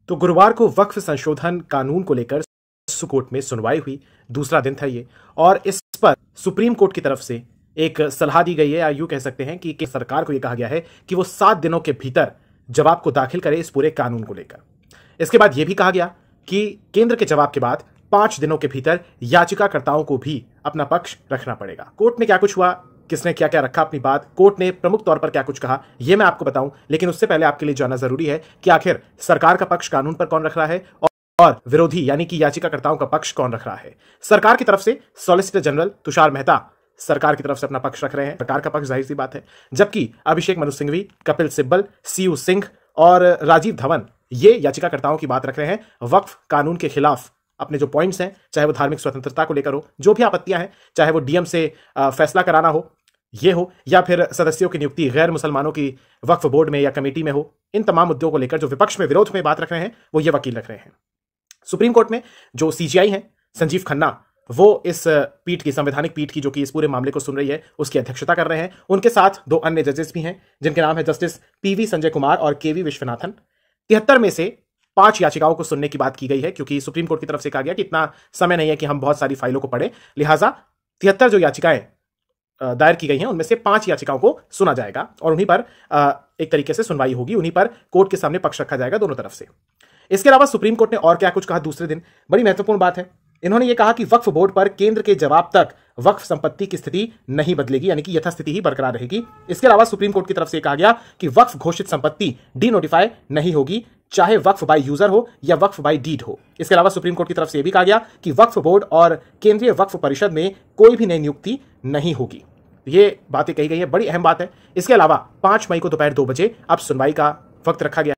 तो गुरुवार को वक्फ संशोधन कानून को लेकर सुप्रीम कोर्ट में सुनवाई हुई। दूसरा दिन था ये, और इस पर सुप्रीम कोर्ट की तरफ से एक सलाह दी गई है, या यूं कह सकते हैं कि सरकार को यह कहा गया है कि वो 7 दिनों के भीतर जवाब को दाखिल करे इस पूरे कानून को लेकर। इसके बाद यह भी कहा गया कि केंद्र के जवाब के बाद 5 दिनों के भीतर याचिकाकर्ताओं को भी अपना पक्ष रखना पड़ेगा। कोर्ट में क्या कुछ हुआ, किसने क्या क्या रखा अपनी बात, कोर्ट ने प्रमुख तौर पर क्या कुछ कहा, यह मैं आपको बताऊं, लेकिन उससे पहले आपके लिए जानना जरूरी है कि आखिर सरकार का पक्ष कानून पर कौन रख रहा है और विरोधी यानी कि याचिकाकर्ताओं का पक्ष कौन रख रहा है। सरकार की तरफ से सॉलिसिटर जनरल तुषार मेहता सरकार की तरफ से अपना पक्ष रख रहे हैं, सरकार का पक्ष जाहिर सी बात है, जबकि अभिषेक मनु सिंघवी, कपिल सिब्बल, सीयू सिंह और राजीव धवन ये याचिकाकर्ताओं की बात रख रहे हैं। वक्फ कानून के खिलाफ अपने जो पॉइंट्स हैं, चाहे वो धार्मिक स्वतंत्रता को लेकर हो, जो भी आपत्तियां हैं, चाहे वो डीएम से फैसला कराना हो, ये हो, या फिर सदस्यों की नियुक्ति गैर मुसलमानों की वक्फ बोर्ड में या कमेटी में हो, इन तमाम मुद्दों को लेकर जो विपक्ष में विरोध में बात रख रहे हैं वो ये वकील रख रहे हैं। सुप्रीम कोर्ट में जो सीजीआई हैं संजीव खन्ना, वो इस पीठ की, संवैधानिक पीठ की जो कि इस पूरे मामले को सुन रही है, उसकी अध्यक्षता कर रहे हैं। उनके साथ 2 अन्य जजेस भी हैं जिनके नाम है जस्टिस पीवी संजय कुमार और केवी विश्वनाथन। 73 में से 5 याचिकाओं को सुनने की बात की गई है, क्योंकि सुप्रीम कोर्ट की तरफ से कहा गया कि इतना समय नहीं है कि हम बहुत सारी फाइलों को पढ़ें, लिहाजा 73 जो याचिकाएं दायर की गई हैं उनमें से 5 याचिकाओं को सुना जाएगा और उन्हीं पर एक तरीके से सुनवाई होगी, उन्हीं पर कोर्ट के सामने पक्ष रखा जाएगा दोनों तरफ से। इसके अलावा सुप्रीम कोर्ट ने और क्या कुछ कहा दूसरे दिन, बड़ी महत्वपूर्ण बात है। इन्होंने ये कहा कि वक्फ बोर्ड पर केंद्र के जवाब तक वक्फ संपत्ति की स्थिति नहीं बदलेगी, यानी कि यथास्थिति ही बरकरार रहेगी। इसके अलावा सुप्रीम कोर्ट की तरफ से कहा गया कि वक्फ घोषित संपत्ति डी नोटिफाई नहीं होगी, चाहे वक्फ बाय यूजर हो या वक्फ बाय डीड हो। इसके अलावा सुप्रीम कोर्ट की तरफ से यह भी कहा गया कि वक्फ बोर्ड और केंद्रीय वक्फ परिषद में कोई भी नई नियुक्ति नहीं होगी। ये बातें कही गई है, बड़ी अहम बात है। इसके अलावा 5 मई को दोपहर 2 बजे अब सुनवाई का वक्त रखा गया।